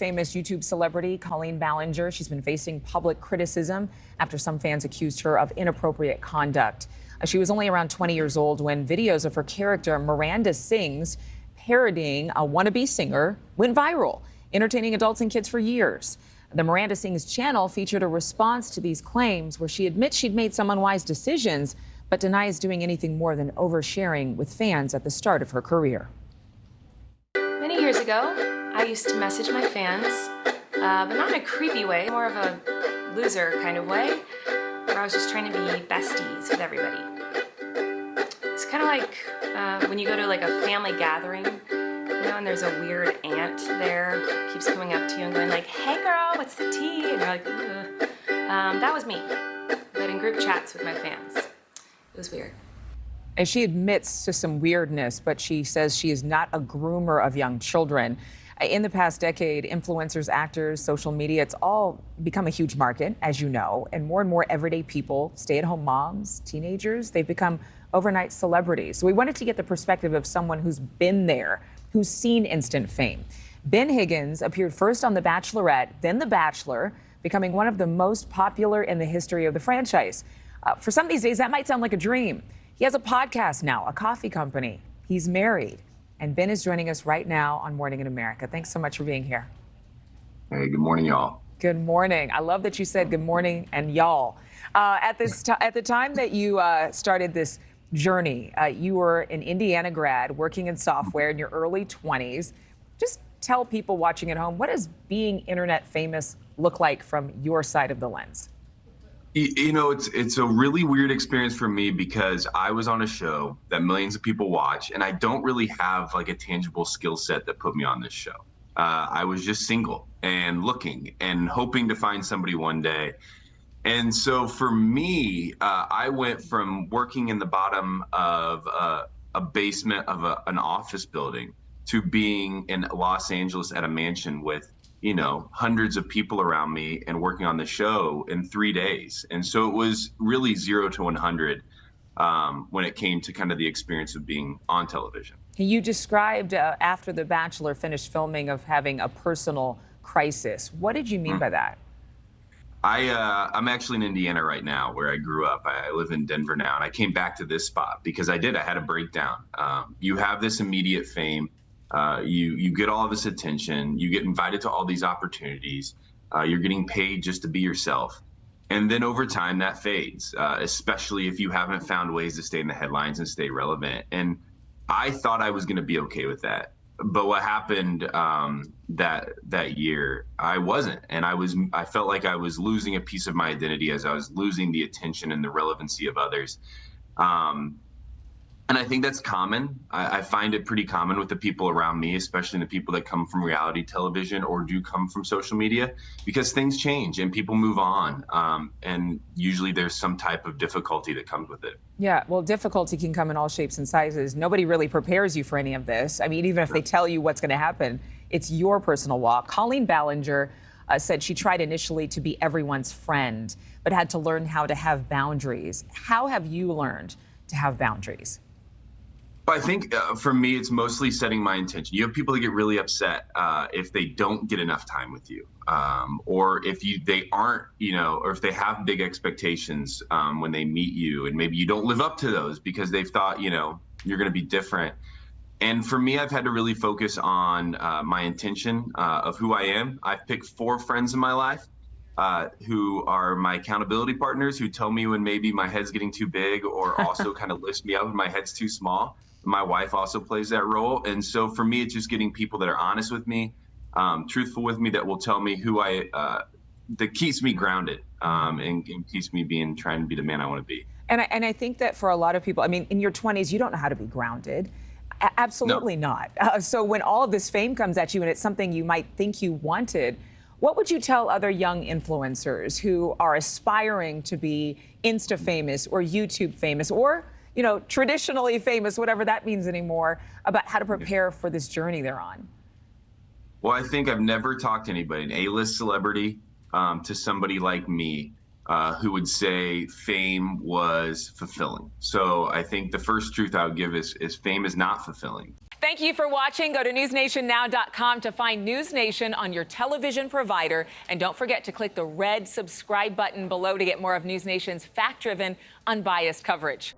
famous YouTube celebrity Colleen Ballinger. She's been facing public criticism after some fans accused her of inappropriate conduct. She was only around 20 years old when videos of her character Miranda Sings parodying a wannabe singer went viral, entertaining adults and kids for years. The Miranda Sings channel featured a response to these claims where she admits she'd made some unwise decisions, but denies doing anything more than oversharing with fans at the start of her career. Many years ago, I used to message my fans, but not in a creepy way, more of a loser kind of way, where I was just trying to be besties with everybody. It's kind of like when you go to like a family gathering, you know, and there's a weird aunt there, keeps coming up to you and going like, "Hey girl, what's the tea?" And you're like, "Ugh." That was me, but in group chats with my fans. It was weird. And she admits to some weirdness, but she says she is not a groomer of young children. In the past decade, influencers, actors, social media, it's all become a huge market, as you know, and more everyday people, stay-at-home moms, teenagers, they've become overnight celebrities. So we wanted to get the perspective of someone who's been there, who's seen instant fame. Ben Higgins appeared first on The Bachelorette, then The Bachelor, becoming one of the most popular in the history of the franchise. For some these days, that might sound like a dream. He has a podcast now, a coffee company. He's married. And Ben is joining us right now on Morning in America. Thanks so much for being here. Hey, good morning, y'all. Good morning. I love that you said good morning and y'all. At the time that you started this journey, you were an Indiana grad working in software in your early 20s. Just tell people watching at home, what does being internet famous look like from your side of the lens? You know, it's a really weird experience for me because I was on a show that millions of people watch, and I don't really have like a tangible skill set that put me on this show. I was just single and looking and hoping to find somebody one day. And so for me, I went from working in the bottom of a basement of an office building to being in Los Angeles at a mansion with, you know, hundreds of people around me and working on the show in 3 days. And so it was really 0 to 100 when it came to kind of the experience of being on television. You described after The Bachelor finished filming of having a personal crisis. What did you mean by that? I'm actually in Indiana right now, where I grew up. I live in Denver now, and I came back to this spot because I had a breakdown. You have this immediate fame. You get all this attention, you get invited to all these opportunities, you're getting paid just to be yourself. And then over time that fades, especially if you haven't found ways to stay in the headlines and stay relevant. And I thought I was going to be okay with that. But what happened that year, I wasn't. And I felt like I was losing a piece of my identity as I was losing the attention and the relevancy of others. And I think that's common. I find it pretty common with the people around me, especially the people that come from reality television or do come from social media, because things change and people move on. And usually there's some type of difficulty that comes with it. Yeah, well, difficulty can come in all shapes and sizes. Nobody really prepares you for any of this. I mean, even if they tell you what's going to happen, it's your personal walk. Colleen Ballinger said she tried initially to be everyone's friend, but had to learn how to have boundaries. How have you learned to have boundaries? I think for me, it's mostly setting my intention. You have people that get really upset if they don't get enough time with you, or if they aren't, you know, or if they have big expectations when they meet you, and maybe you don't live up to those because they've thought, you know, you're going to be different. And for me, I've had to really focus on my intention of who I am. I've picked 4 friends in my life who are my accountability partners, who tell me when maybe my head's getting too big, or also kind of lift me up when my head's too small. My wife also plays that role. And so for me, it's just getting people that are honest with me, truthful with me, that will tell me who that keeps me grounded and keeps me trying to be the man I want to be. And I think that for a lot of people, I mean, in your 20s, you don't know how to be grounded. Absolutely not. So when all of this fame comes at you and it's something you might think you wanted, what would you tell other young influencers who are aspiring to be Insta famous or YouTube famous or, you know, traditionally famous, whatever that means anymore, about how to prepare for this journey they're on? Well, I think I've never talked to anybody, an A-list celebrity, to somebody like me who would say fame was fulfilling. So I think the first truth I would give is fame is not fulfilling. Thank you for watching. Go to newsnationnow.com to find News Nation on your television provider. And don't forget to click the red subscribe button below to get more of News Nation's fact-driven, unbiased coverage.